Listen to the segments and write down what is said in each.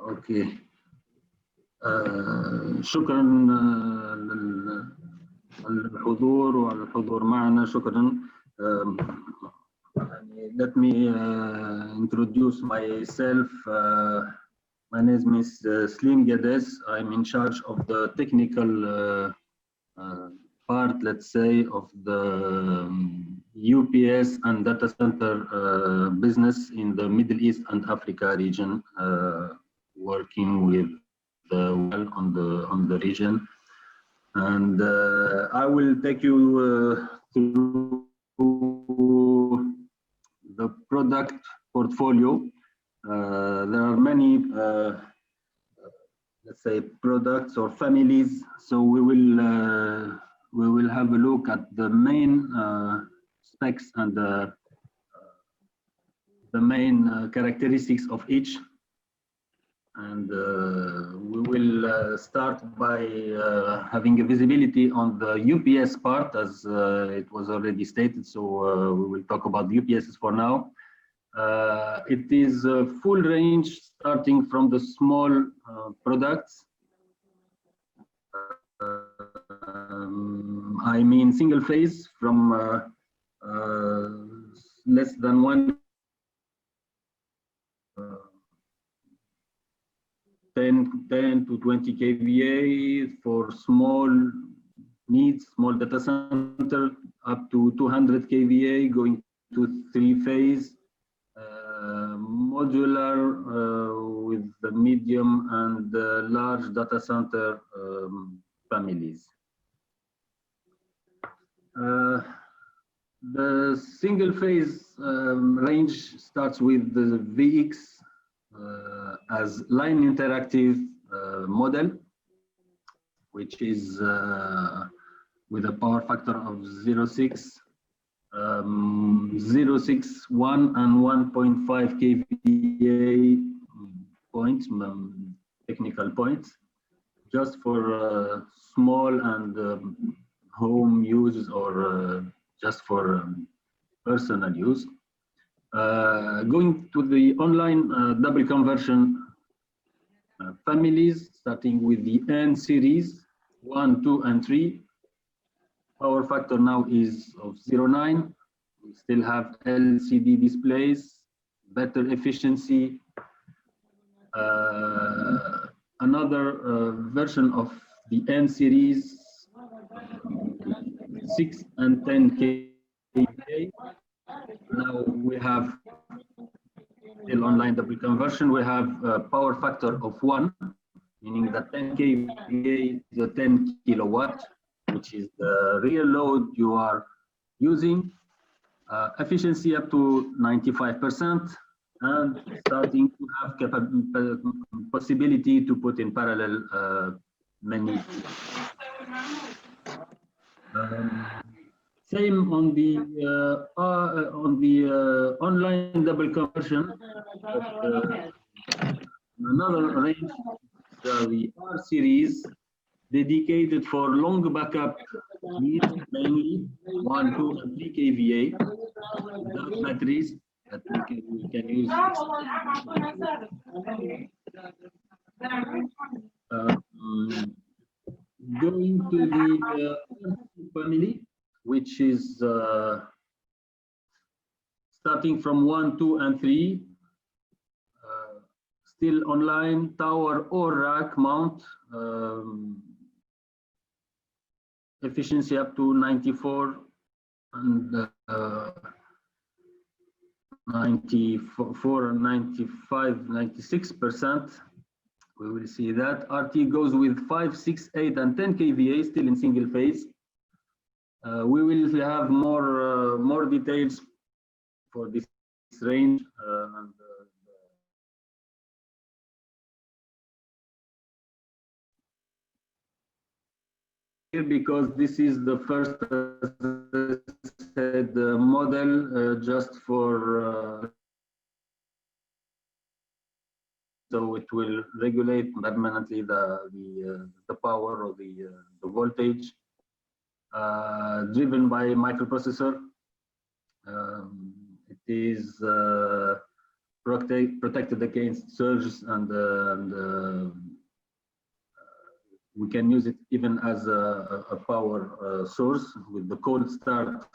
اوكي. شكرا للحضور والحضور معنا. شكرا. Let me introduce myself. My name is Slim Geddes. I'm in charge of the technical part, let's say, of the UPS and data center business in the Middle East and Africa region, working with well on the region. And I will take you through the product portfolio. There are many, let's say, products or families. So we will have a look at the main specs and the main characteristics of each. And we will start by having a visibility on the UPS part, as it was already stated. So we will talk about the UPSs for now. It is a full range, starting from the small products. I mean single phase from less than 10 to 20 kVA for small needs, small data center, up to 200 kVA, going to 3-phase, modular with the medium and large data center families. The single phase range starts with the VX as line interactive model, which is with a power factor of 0.6, 0.61 and 1.5 kVA points, technical points, just for small and home use or just for personal use. Going to the online double conversion families, starting with the N series, 1, 2, and 3. Power factor now is of 0.9. We still have LCD displays, better efficiency. Another version of the N series, 6 and 10 kVA. Now we have still online double conversion. We have a power factor of 1, meaning that 10 kVA is a 10 kilowatt, which is the real load you are using. Efficiency up to 95%, and starting to have possibility to put in parallel many. Same on the online double conversion. Another range, the R series, dedicated for long backup needs, mainly 1, 2, and 3 kVA, without batteries that we can use. Going to the family, which is starting from 1, 2, and 3, still online, tower or rack mount, efficiency up to 94 and 94, 95, 96%. We will see that. RT goes with 5, 6, 8, and 10 kVA, still in single phase. We will have more details for this range. Because this is the first model just for so it will regulate permanently the power or the voltage, driven by a microprocessor. It is protected against surges, and we can use it even as a power source with the cold start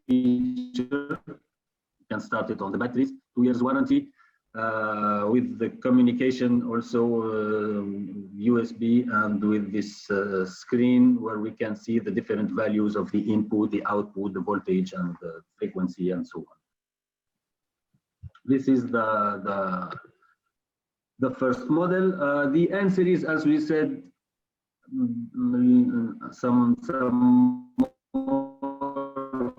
feature. You can start it on the batteries, 2 years warranty, with the communication also USB, and with this screen where we can see the different values of the input, the output, the voltage, and the frequency, and so on. This is the first model. The N series, as we said, some more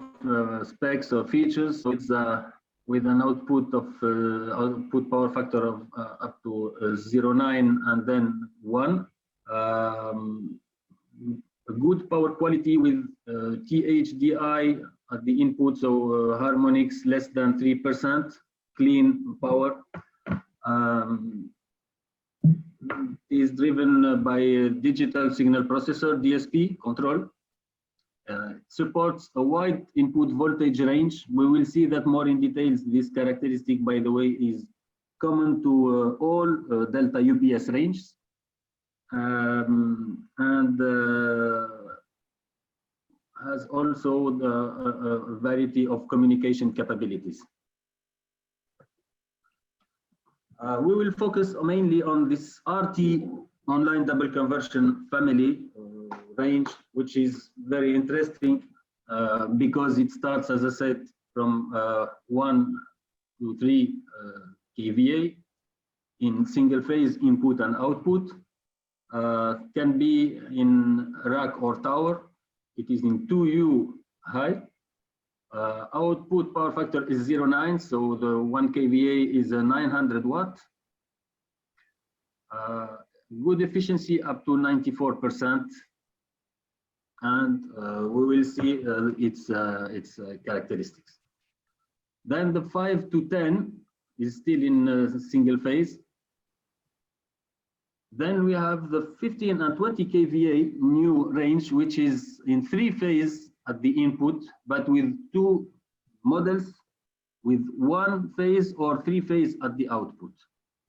specs or features. So it's with an output power factor of up to 0.9 and then 1. A good power quality with THDI at the input, so harmonics less than 3%, clean power. Is driven by a digital signal processor, DSP control. It supports a wide input voltage range. We will see that more in details. This characteristic, by the way, is common to all Delta UPS ranges, and has also a variety of communication capabilities. We will focus mainly on this RT online double conversion family range, which is very interesting because it starts, as I said, from 1 to 3 kVA in single phase input and output. Can be in rack or tower. It is in 2U high. Output power factor is 0.9, so the 1 kVA is a 900 watt. Good efficiency up to 94%, and we will see its characteristics. Then the 5 to 10 is still in single phase. Then we have the 15 and 20 kVA new range, which is in 3 phase at the input, but with 2 models with 1 phase or 3 phase at the output.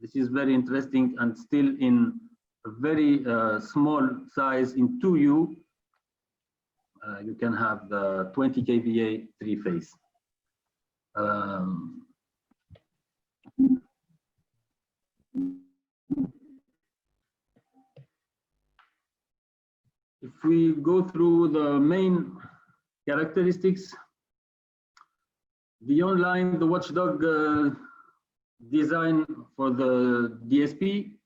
This is very interesting, and still in a very small size in 2U. You can have the 20 kVA 3 phase. If we go through the main characteristics, the online, the watchdog design for the DSP,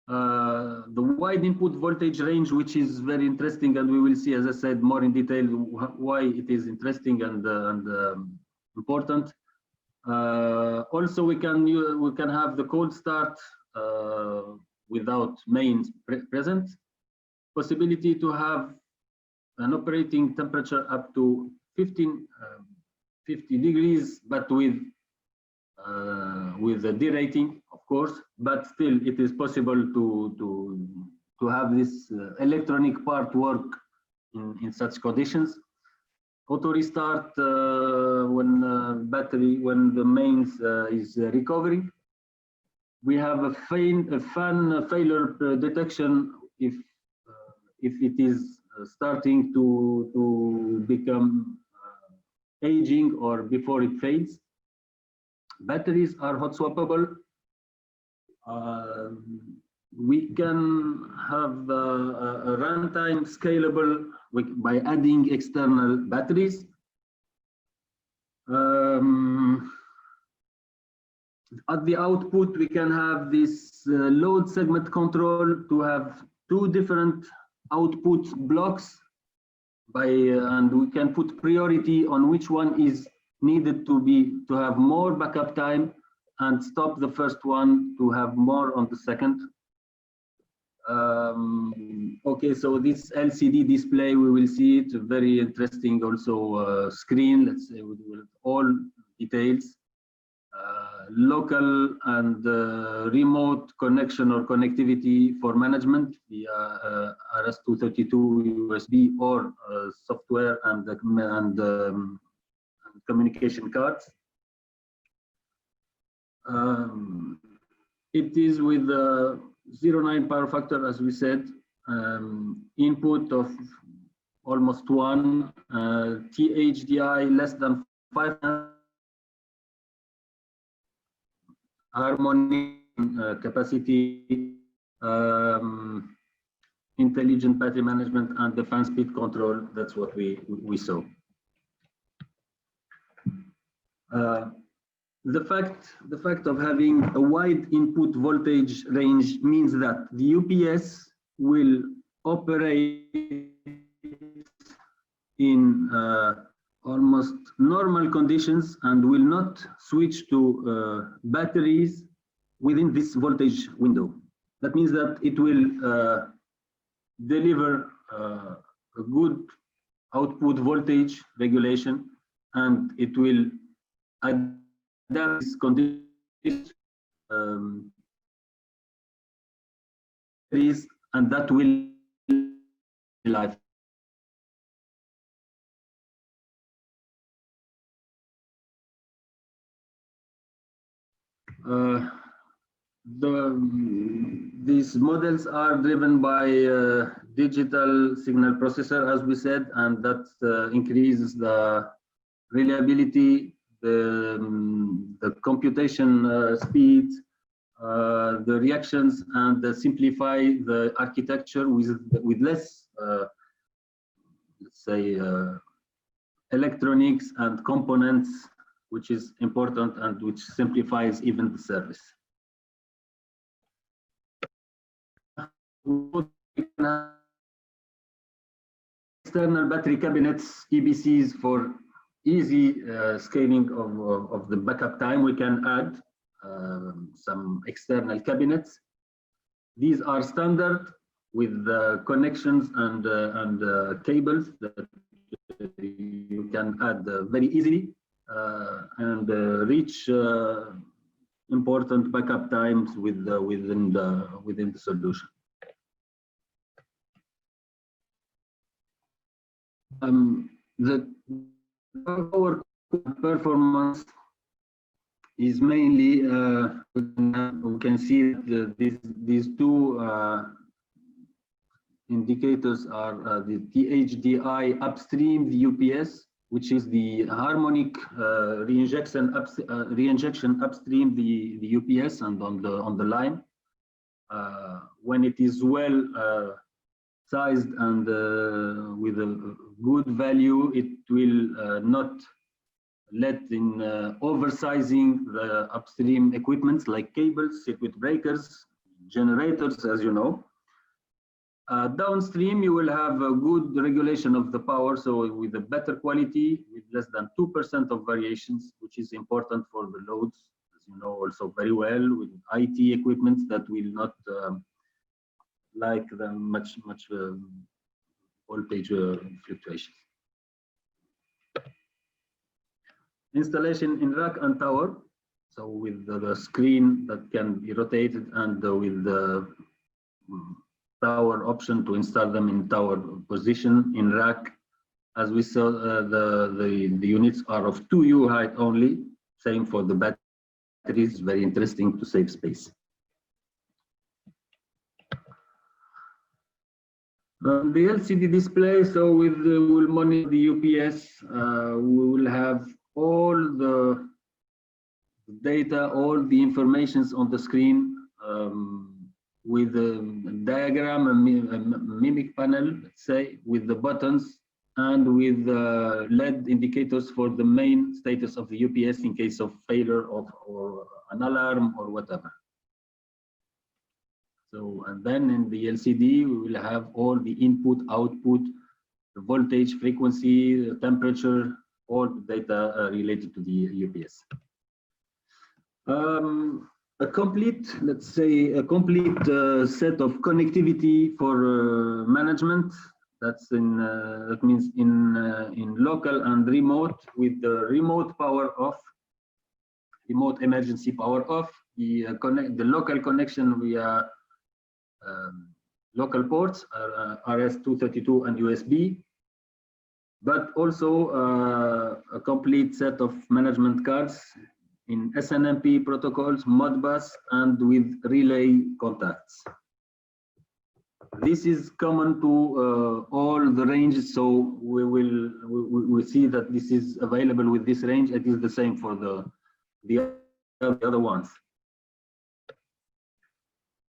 the wide input voltage range, which is very interesting, and we will see, as I said, more in detail why it is interesting and important. Also, we can have the cold start without mains present. Possibility to have an operating temperature up to 50 degrees, but with the derating, of course. But still, it is possible to have this electronic part work in such conditions. Auto restart when the mains is recovering. We have a fan failure detection if it is starting to become aging or before it fades. Batteries are hot swappable. We can have a runtime scalable by adding external batteries. At the output, we can have this load segment control to have 2 different output blocks and we can put priority on which one is needed to have more backup time, and stop the first one to have more on the second. Okay, so this LCD display, we will see it, very interesting also screen, let's say, with all details. Local and remote connection or connectivity for management via RS-232 USB or software and communication cards. It is with the 0.9 power factor, as we said, input of almost 1, THDI less than 5, harmonic capacity, intelligent battery management, and the fan speed control. That's what we saw. The fact of having a wide input voltage range means that the UPS will operate in almost normal conditions and will not switch to batteries within this voltage window. That means that it will deliver a good output voltage regulation, and it will adapt this condition and that will life. These models are driven by digital signal processor, as we said, and that increases the reliability, the computation speed, the reactions, and simplify the architecture with less, let's say, electronics and components, which is important and which simplifies even the service. External battery cabinets, EBCs, for easy scaling of the backup time. We can add some external cabinets. These are standard with the connections and cables that you can add very easily and reach important backup times within the solution. The power performance is mainly we can see these two indicators are the THDI upstream, the UPS, which is the harmonic reinjection upstream, the UPS, and on the line. When it is well sized and with a good value, it will not let in oversizing the upstream equipments like cables, circuit breakers, generators, as you know. Downstream, you will have a good regulation of the power, so with a better quality, with less than 2% of variations, which is important for the loads, as you know also very well, with IT equipment that will not like the much voltage fluctuations. Installation in rack and tower, so with the screen that can be rotated and with the tower option to install them in tower position. In rack, as we saw, the units are of 2U height only. Same for the batteries, very interesting to save space. The LCD display, so we will monitor the UPS. We will have all the data, all the informations on the screen with a diagram, a mimic panel, let's say, with the buttons and with LED indicators for the main status of the UPS in case of failure or an alarm or whatever. So, and then in the LCD, we will have all the input, output, the voltage, frequency, the temperature, all the data related to the UPS. A complete, let's say, a complete set of connectivity for management. That's in that means in local and remote, with the remote power off, remote emergency power off, the local connection via local ports, RS-232 and USB, but also a complete set of management cards in SNMP protocols, Modbus, and with relay contacts. This is common to all the ranges, so we see that this is available with this range. It is the same for the other ones.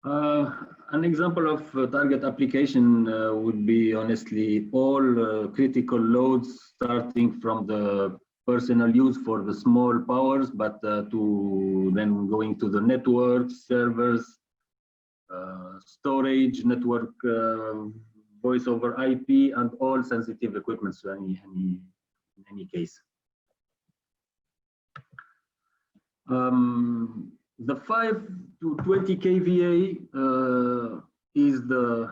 An example of target application would be honestly all critical loads, starting from the personal use for the small powers, but to then going to the network, servers, storage, network, voice over IP, and all sensitive equipment in any case. The 5 to 20 kVA is the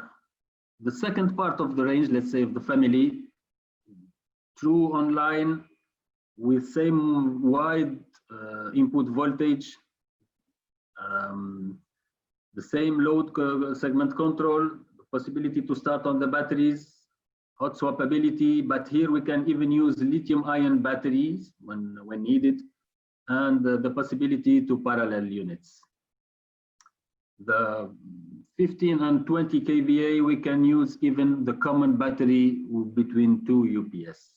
second part of the range, let's say, of the family. True online with same wide input voltage, the same load segment control, the possibility to start on the batteries, hot swappability, but here we can even use lithium-ion batteries when needed, and the possibility to parallel units. The 15 and 20 kVA, we can use even the common battery between two UPS.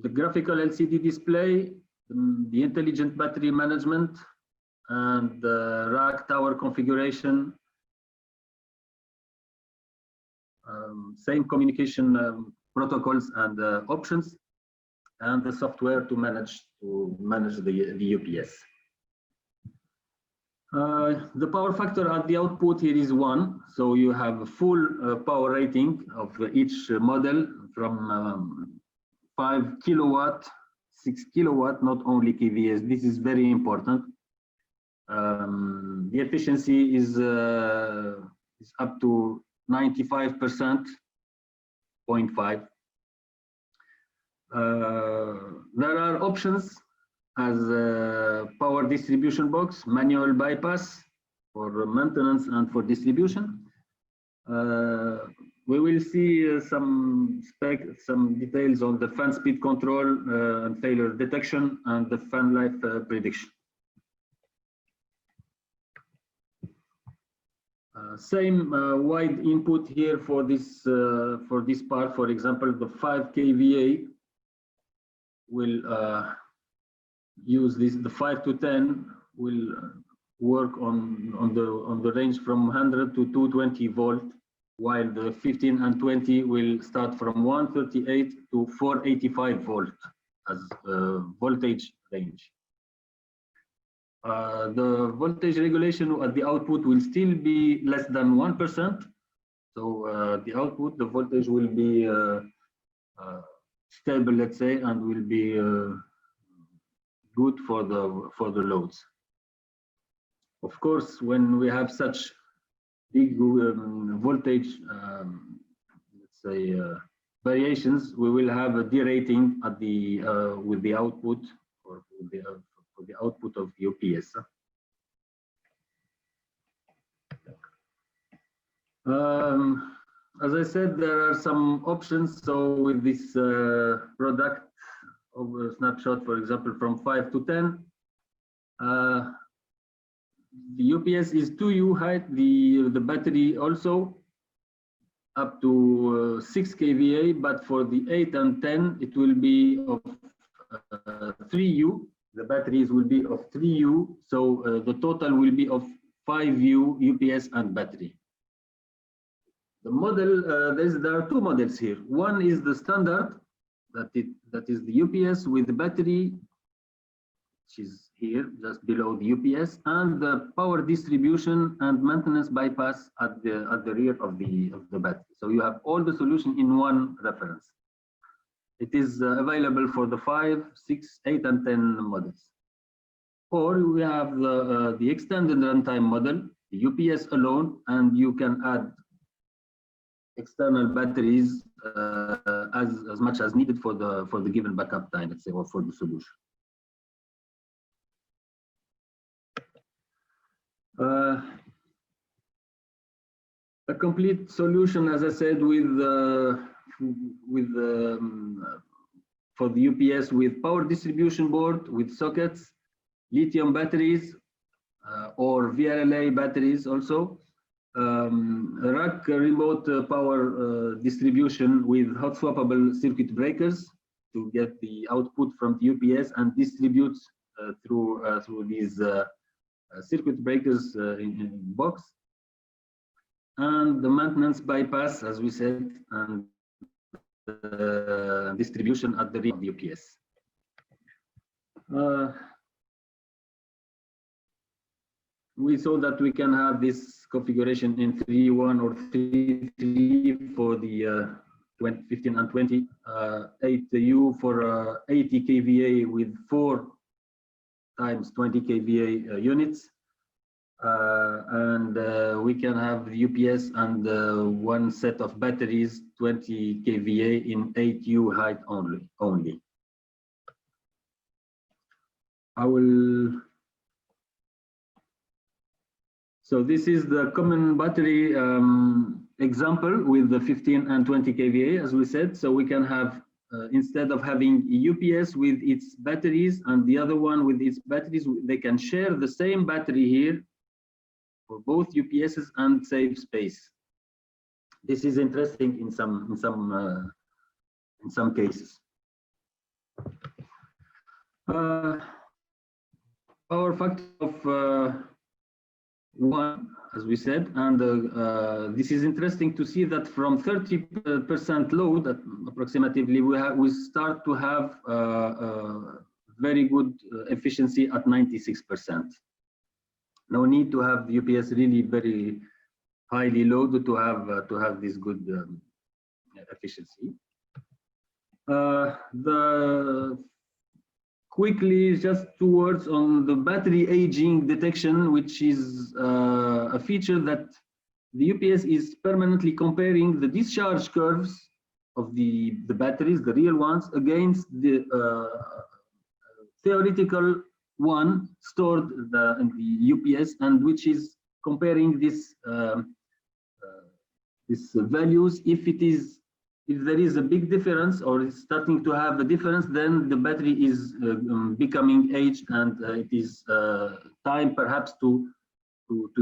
The graphical LCD display, the intelligent battery management, and the rack tower configuration, same communication protocols and options, and the software to manage the UPS. The power factor at the output here is 1, so you have a full power rating of each model from 5 kilowatt, 6 kilowatt, not only kVAs. This is very important. The efficiency is up to 95%, 0.5. There are options as a power distribution box, manual bypass for maintenance and for distribution. We will see some details on the fan speed control and failure detection and the fan life prediction. Same wide input here for this part. For example, the 5 kVA will use this. The 5 to 10 will work on the range from 100 to 220 volt, while the 15 and 20 will start from 138 to 485 volt as voltage range. The voltage regulation at the output will still be less than 1%. So the output, the voltage will be stable, let's say, and will be good for the loads. Of course, when we have such big voltage, let's say, variations, we will have a derating at the with the output or for the output of the UPS. As I said, there are some options. So with this product of a snapshot, for example, from 5 to 10, the UPS is 2U height, the battery also up to 6 kVA, but for the 8 and 10, it will be of 3U. The batteries will be of 3U, so the total will be of 5U UPS and battery. The model, there are two models here. One is the standard, that is the UPS with the battery, which is here just below the UPS, and the power distribution and maintenance bypass at the rear of the battery. So you have all the solution in one reference. It is available for the 5, 6, 8, and 10 models. Or we have the extended runtime model, the UPS alone, and you can add external batteries as much as needed for the given backup time, let's say, or for the solution. A complete solution, as I said, with for the UPS with power distribution board, with sockets, lithium batteries, or VRLA batteries also. Rack remote power distribution with hot swappable circuit breakers to get the output from the UPS and distribute through these circuit breakers in box. And the maintenance bypass, as we said, and distribution at the rear of the UPS. We saw that we can have this configuration in 3.1 or 3.3 for the 15 and 20, 8U for 80 kVA with 4 times 20 kVA units. And we can have the UPS and one set of batteries, 20 kVA in 8U height only. I will. So this is the common battery example with the 15 and 20 kVA, as we said. So we can have, instead of having a UPS with its batteries and the other one with its batteries, they can share the same battery here for both UPSs and save space. This is interesting in some cases. Power factor of 1, as we said, and this is interesting to see that from 30% load, approximately, we start to have very good efficiency at 96%. No need to have UPS really very highly loaded to have this good efficiency. Quickly, just 2 words on the battery aging detection, which is a feature that the UPS is permanently comparing the discharge curves of the batteries, the real ones, against the theoretical one stored in the UPS, and which is comparing this values. If there is a big difference or it's starting to have a difference, then the battery is becoming aged, and it is time perhaps to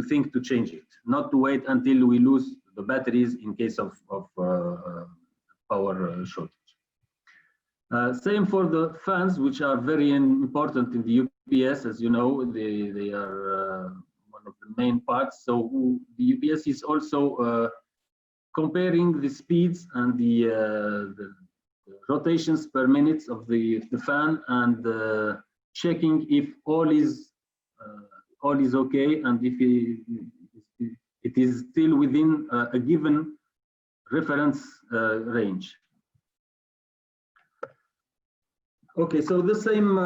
think to change it, not to wait until we lose the batteries in case of power shortage. Same for the fans, which are very important in the UPS. As you know, they are one of the main parts. So the UPS is also comparing the speeds and the rotations per minute of the fan, and checking if all is okay, and if it is still within a given reference range. Okay, so the same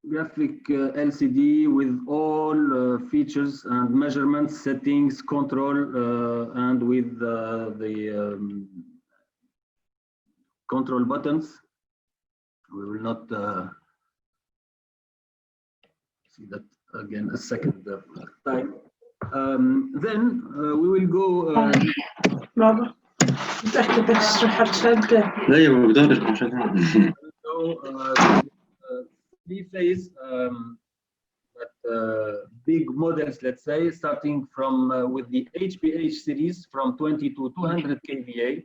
graphic LCD with all features and measurements, settings, control, and with the control buttons. We will not see that again a second time. Then we will go. Three-phase, big models, let's say, starting from with the HPH series from 20 to 200 kVA.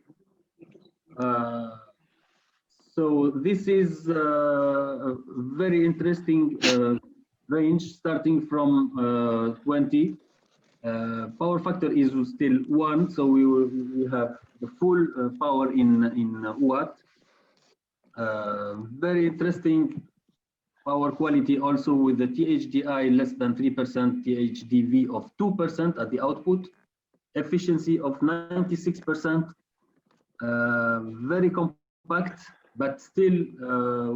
So this is a very interesting range, starting from 20. Power factor is still 1, so we have the full power in watt. Very interesting power quality also with the THDI less than 3%, THDV of 2% at the output, efficiency of 96%, very compact, but still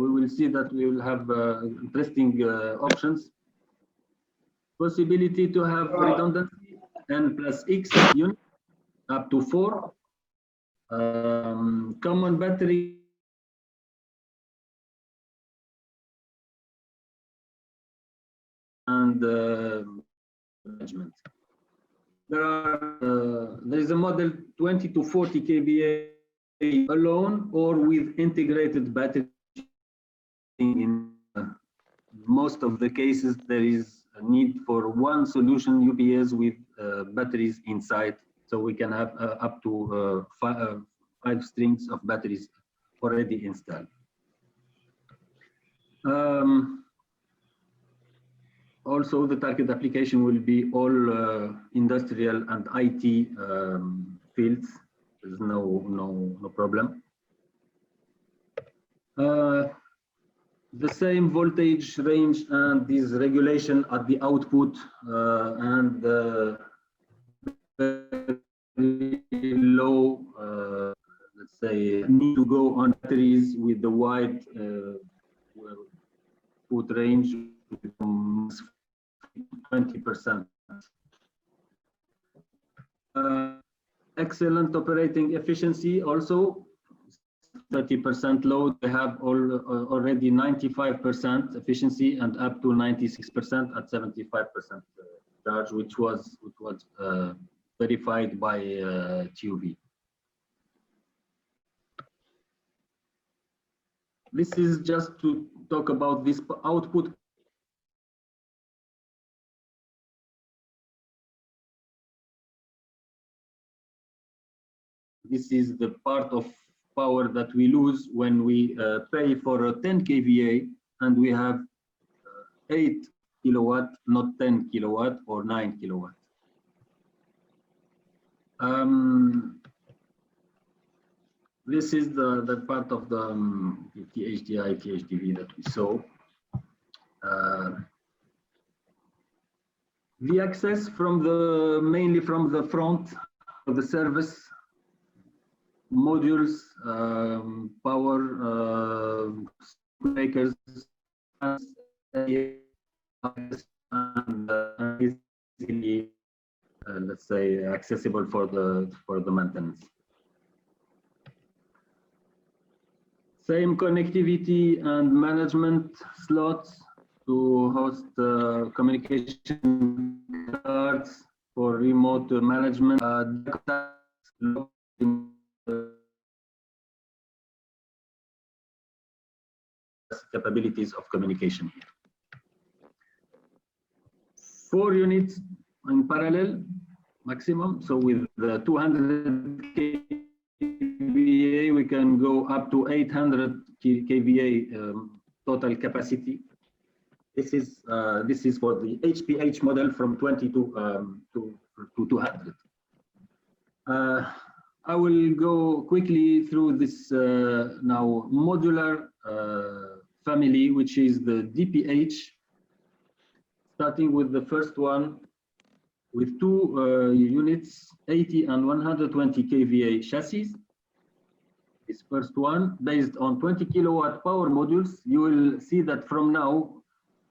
we will see that we will have interesting options. Possibility to have redundancy, N plus X unit, up to 4. Common battery and management. There is a model 20 to 40 kVA alone or with integrated battery. In most of the cases, there is a need for one solution UPS with batteries inside, so we can have up to five strings of batteries already installed. Also, the target application will be all industrial and IT fields. There's no problem. The same voltage range and this regulation at the output and very low, let's say, need to go on batteries with the wide foot range, 20%. Excellent operating efficiency also. 30% load, they have already 95% efficiency and up to 96% at 75% charge, which was verified by TUV. This is just to talk about this output. This is the part of power that we lose when we pay for a 10 kVA and we have 8 kilowatt, not 10 kilowatt or 9 kilowatt. This is the part of the HDI, THDV that we saw. The access from mainly from the front of the service, modules, power breakers, and easily, let's say, accessible for the maintenance. Same connectivity and management slots to host communication cards for remote management. Capabilities of communication here. 4 units in parallel maximum. So with the 200 kVA, we can go up to 800 kVA total capacity. This is for the HPH model from 20 to 200. I will go quickly through this now modular family, which is the DPH, starting with the first one with 2 units, 80 and 120 kVA chassis. This first one, based on 20 kilowatt power modules. You will see that from now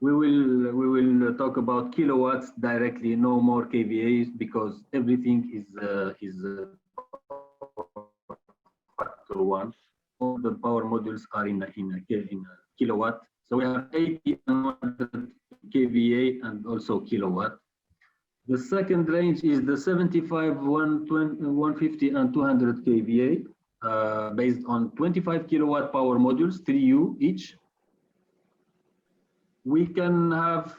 we will talk about kilowatts directly, no more kVAs, because everything is factor 1. All the power modules are in kilowatt. So we have 80 and 100 kVA and also kilowatt. The second range is the 75, 120, 150 and 200 kVA, based on 25 kilowatt power modules, 3U each. We can have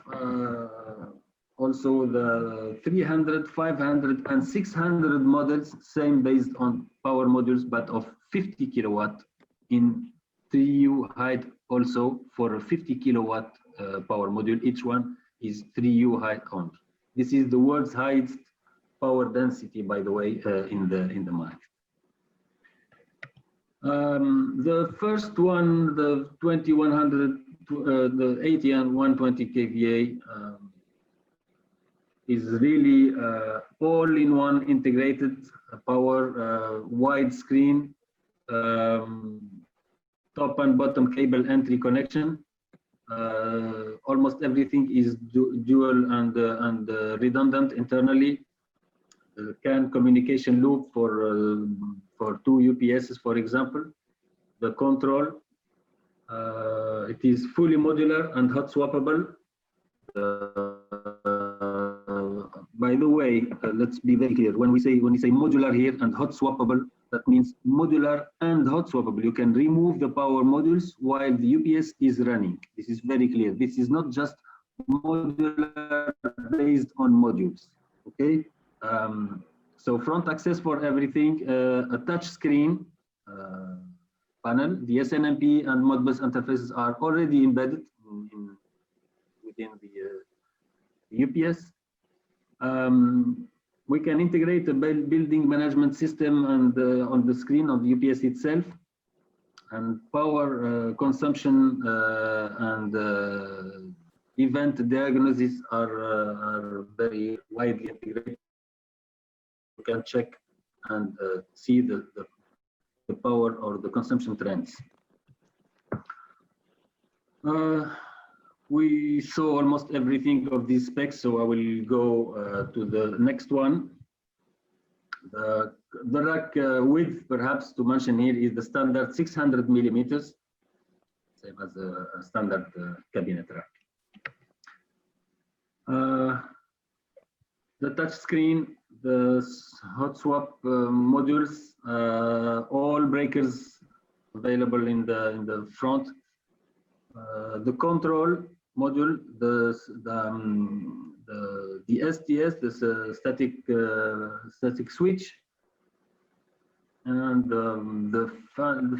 also the 300, 500 and 600 models, same based on power modules, but of 50 kilowatt in 3U height, also for a 50 kilowatt power module. Each one is 3U height only. This is the world's highest power density, by the way, in the market. The first one, the 2100, the 80 and 120 kVA, is really all-in-one integrated power, wide screen, top and bottom cable entry connection. Almost everything is dual and redundant internally. CAN communication loop for 2 UPSs, for example. The control, it is fully modular and hot swappable. By the way, let's be very clear. When we say modular here and hot swappable, That means modular and hot swappable. You can remove the power modules while the UPS is running. This is very clear. This is not just modular based on modules. Okay. So front access for everything, a touch screen panel. The SNMP and Modbus interfaces are already embedded within the UPS. We can integrate a building management system and on the screen of the UPS itself, and power consumption and event diagnosis are very widely integrated. You can check and see the power or the consumption trends. We saw almost everything of these specs, so I will go to the next one. The rack width, perhaps to mention here, is the standard 600 millimeters, same as a standard cabinet rack. The touch screen, the hot swap modules, all breakers available in the front. The control module, the STS, this static switch, and the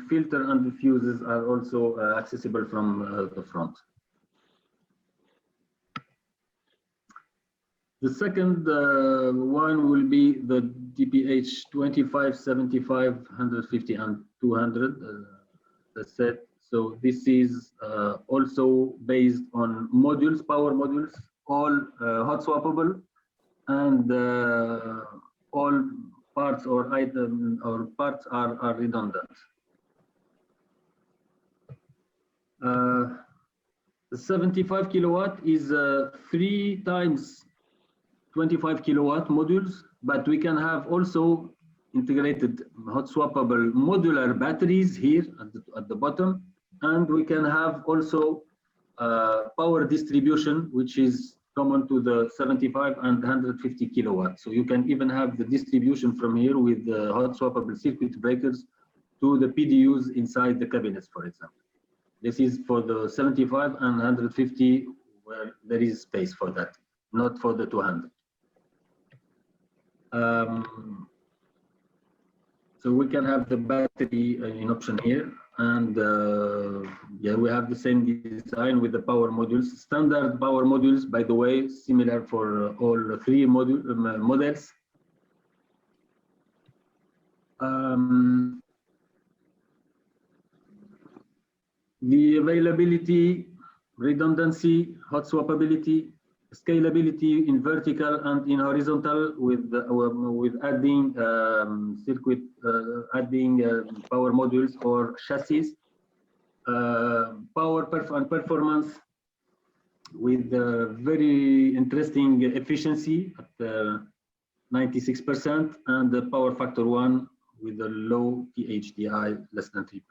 filter and the fuses are also accessible from the front. The second one will be the DPH 25, 75, 150, and 200, as said. So this is also based on modules, power modules, all hot swappable, and all parts or items or parts are redundant. The 75 kilowatt is 3 times 25 kilowatt modules, but we can have also integrated hot swappable modular batteries here at the bottom, and we can have also power distribution, which is common to the 75 and 150 kilowatt. So you can even have the distribution from here with the hot swappable circuit breakers to the PDUs inside the cabinets, for example. This is for the 75 and 150, where there is space for that, not for the 200. So we can have the battery in option here, and yeah, we have the same design with the power modules. Standard power modules, by the way, similar for all 3 models. The availability, redundancy, hot swappability, scalability in vertical and in horizontal with adding power modules or chassis, power and performance with very interesting efficiency at 96%, and the power factor 1 with a low PHDI less than 3%.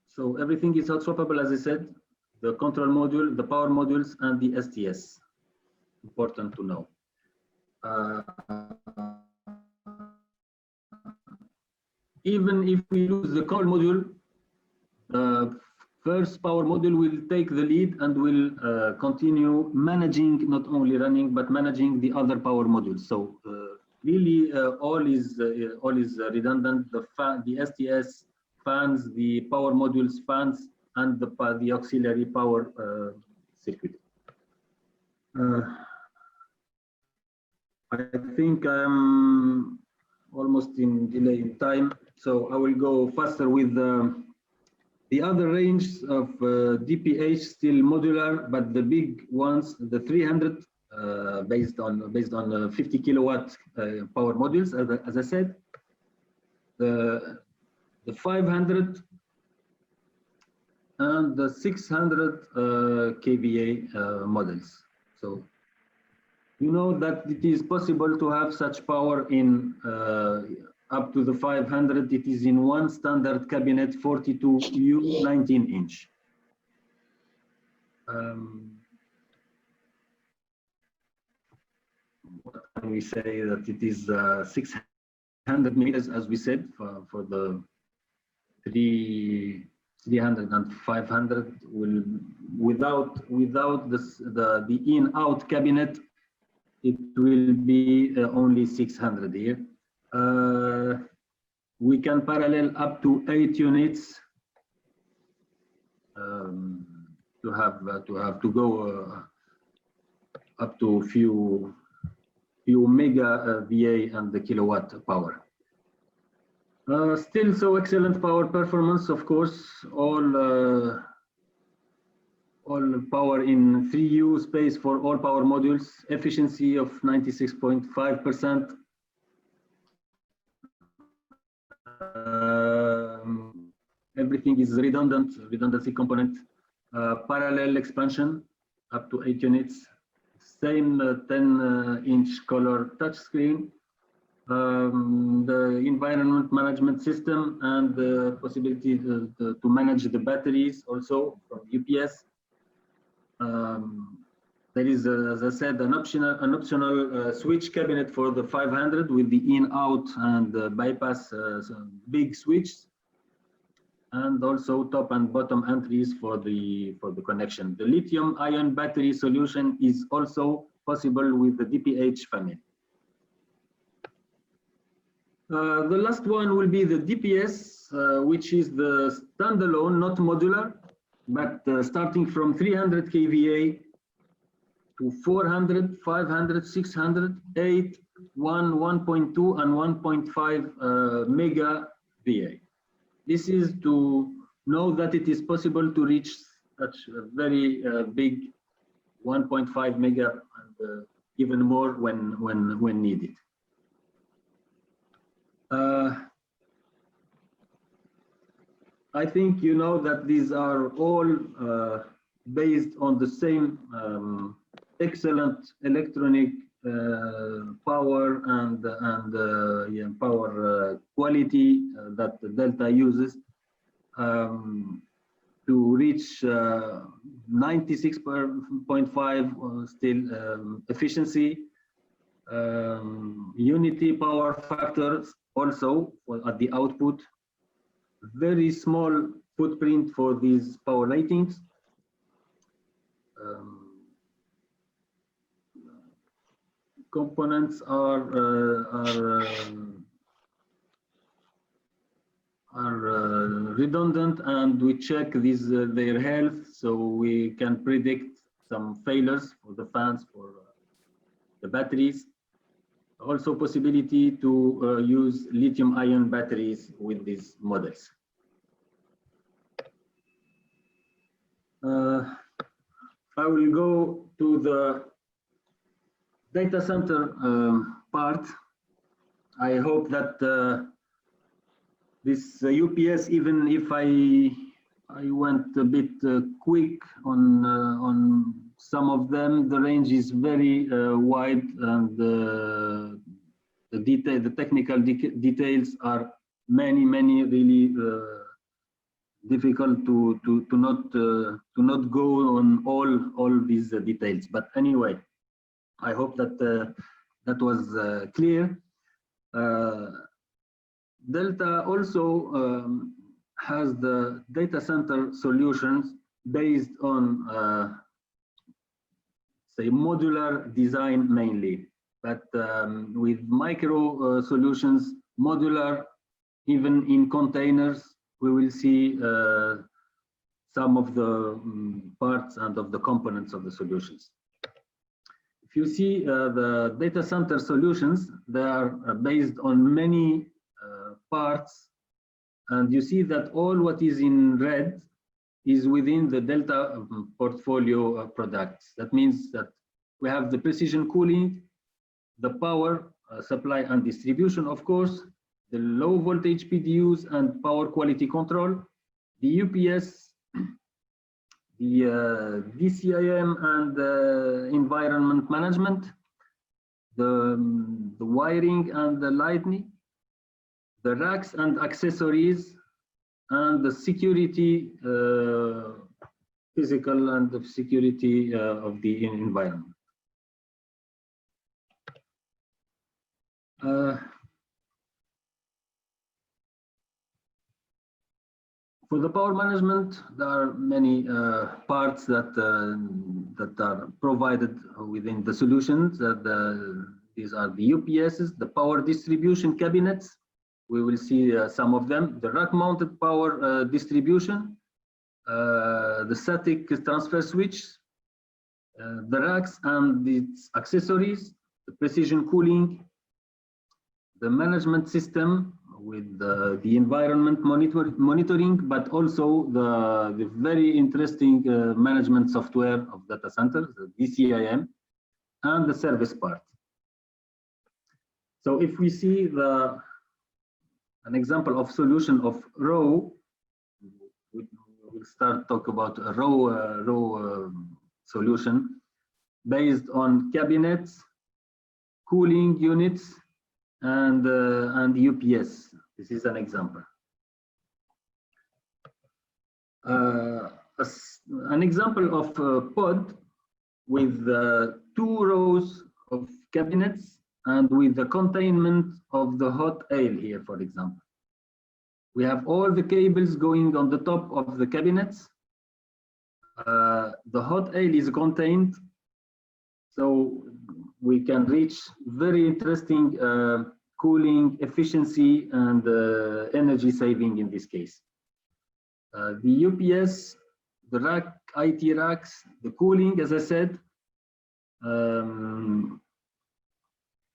So everything is hot swappable, as I said. The control module, the power modules, and the STS. Important to know. Even if we lose the control module, the first power module will take the lead and will continue managing, not only running, but managing the other power modules. So really, all is redundant. The STS fans, the power modules fans, and the auxiliary power circuit. I think I'm almost in delay in time, so I will go faster with the other range of DPH, still modular, but the big ones, the 300, based on 50 kilowatt power modules, as I said, the 500 and the 600 kVA models. So you know that it is possible to have such power in up to the 500. It is in one standard cabinet, 42U 19-inch. what can we say, that it is 600 meters, as we said, for the 300 and 500 will, without this, the in-out cabinet, it will be only 600 here. We can parallel up to 8 units to go up to few mega VA and the kilowatt power. Still, so excellent power performance, of course, all power in 3U space for all power modules, efficiency of 96.5%. Everything is redundancy component, parallel expansion up to 8 units, same 10-inch color touchscreen, the environment management system, and the possibility to manage the batteries also from UPS. There is, as I said, an optional switch cabinet for the 500 with the in-out and bypass big switch, and also top and bottom entries for the connection. The lithium-ion battery solution is also possible with the DPH family. The last one will be the DPS, which is the standalone, not modular, but starting from 300 kVA to 400, 500, 600, 8, 1, 1.2, and 1.5 mega VA. This is to know that it is possible to reach such a very big 1.5 mega and even more when needed. I think you know that these are all based on the same excellent electronic power and power quality that Delta uses to reach 96.5 still efficiency, unity power factors also at the output, very small footprint for these power ratings. Components are redundant, and we check these their health, so we can predict some failures for the fans, for the batteries. Also, possibility to use lithium-ion batteries with these models. I will go to the data center part. I hope that this UPS, even if I went a bit quick on some of them, the range is very wide, and the technical details are many really difficult to not go on all these details. But anyway, I hope that that was clear. Delta also has the data center solutions based on say modular design mainly, but with micro solutions, modular, even in containers. We will see some of the parts and of the components of the solutions. If you see the data center solutions, they are based on many parts, and you see that all what is in red is within the Delta portfolio of products. That means that we have the precision cooling, the power supply and distribution, of course, the low voltage PDUs and power quality control, the UPS, the DCIM and environment management, the wiring and the lighting, the racks and accessories, and the security, physical and the security of the environment. For the power management, there are many parts that are provided within the solutions. These are the UPSs, the power distribution cabinets. We will see some of them. The rack-mounted power distribution, the static transfer switch, the racks and its accessories, the precision cooling, the management system with the environment monitoring, but also the very interesting management software of data centers, the DCIM, and the service part. So if we see an example of solution of row, we'll start talk about a row solution based on cabinets, cooling units, and UPS. This is an example. An example of a pod with 2 rows of cabinets and with the containment of the hot aisle here, for example. We have all the cables going on the top of the cabinets. The hot aisle is contained, so we can reach very interesting cooling efficiency and energy saving in this case. The UPS, the rack, IT racks, the cooling, as I said,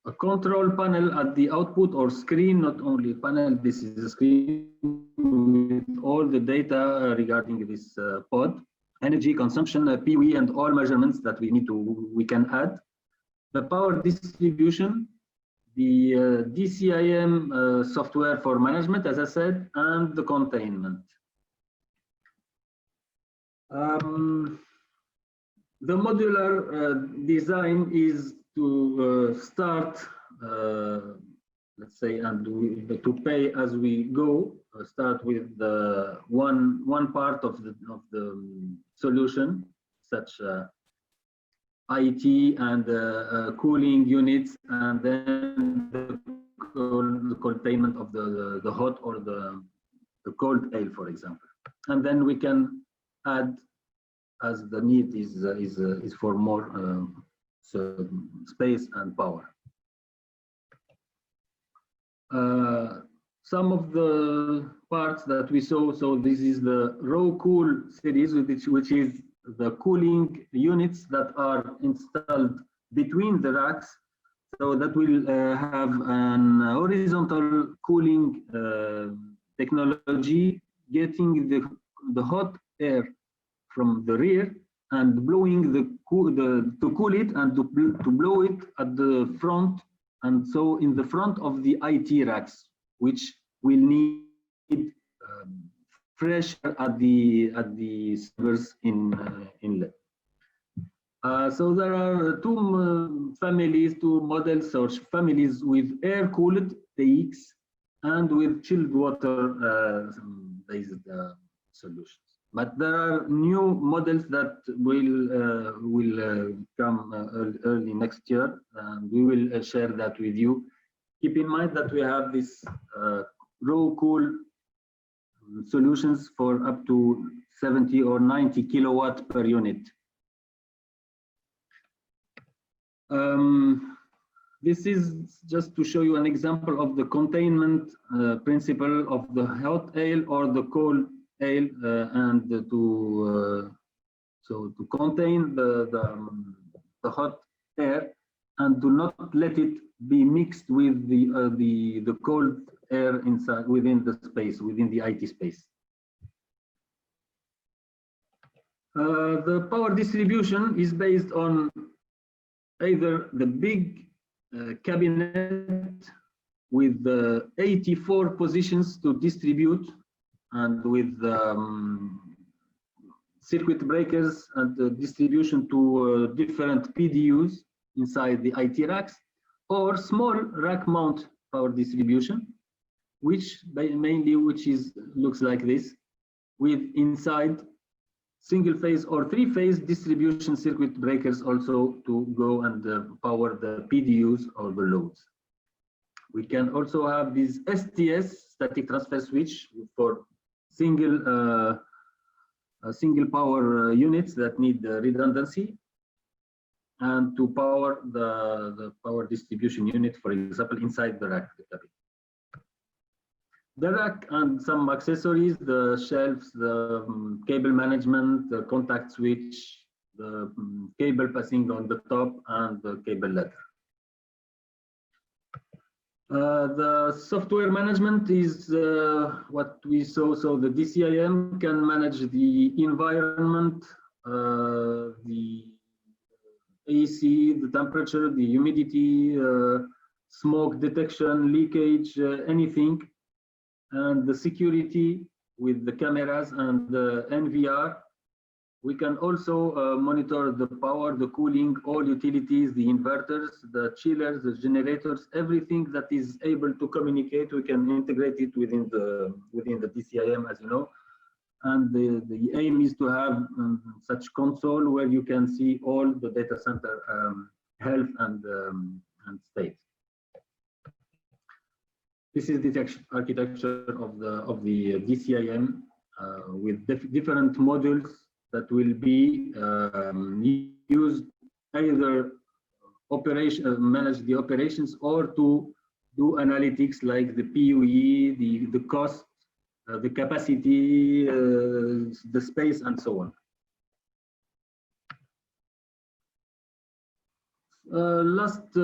a control panel at the output or screen, not only panel, this is a screen with all the data regarding this pod, energy consumption, PV, and all measurements that we can add. The power distribution, the DCIM software for management, as I said, and the containment. The modular design is to start, let's say, and to pay as we go. Start with the one part of the solution, such IT and cooling units, and then the containment of the hot or the cold aisle, for example. And then we can add as the need is for more space and power. Some of the parts that we saw, so this is the RowCool series, which is the cooling units that are installed between the racks, so that will have an horizontal cooling technology, getting the hot air from the rear and blowing to cool it and to blow it at the front, and so in the front of the IT racks, which will need fresh at the servers inlet. So there are two models or families with air-cooled TX and with chilled water based solutions. But there are new models that will come early next year, and we will share that with you. Keep in mind that we have this RowCool solutions for up to 70 or 90 kilowatt per unit. This is just to show you an example of the containment principle of the hot aisle or the cold aisle, and to contain the hot air and do not let it be mixed with the cold air inside within the space, within the IT space. The power distribution is based on either the big cabinet with the 84 positions to distribute, and with circuit breakers and the distribution to different PDUs inside the IT racks, or small rack mount power distribution, which looks like this, with inside single phase or 3-phase distribution circuit breakers also to go and power the PDUs or the loads. We can also have this STS, static transfer switch, for single power units that need redundancy, and to power the power distribution unit, for example, inside the rack. The rack and some accessories, the shelves, the cable management, the contact switch, the cable passing on the top, and the cable ladder. The software management is what we saw. So the DCIM can manage the environment, the AC, the temperature, the humidity, smoke detection, leakage, anything, and the security with the cameras and the NVR. We can also monitor the power, the cooling, all utilities, the inverters, the chillers, the generators, everything that is able to communicate. We can integrate it within the DCIM, as you know. And the aim is to have such console where you can see all the data center health and state. This is the architecture of the DCIM with different modules that will be used either manage the operations or to do analytics like the PUE, the cost, the capacity, the space, and so on. Last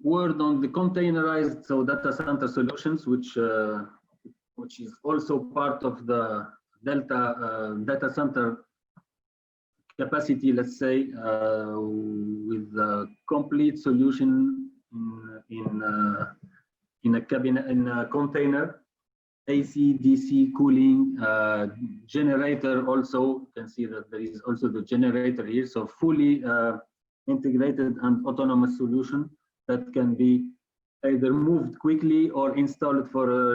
word on the containerized data center solutions, which is also part of the Delta data center capacity, let's say, with a complete solution in a container, AC, DC, cooling, generator. Also, you can see that there is also the generator here. So fully integrated and autonomous solution that can be either moved quickly or installed for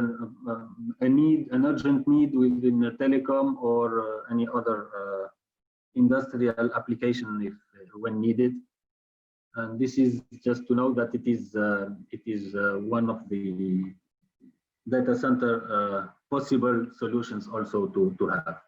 an urgent need within a telecom or any other industrial application when needed. And this is just to know that it is one of the data center possible solutions also to have.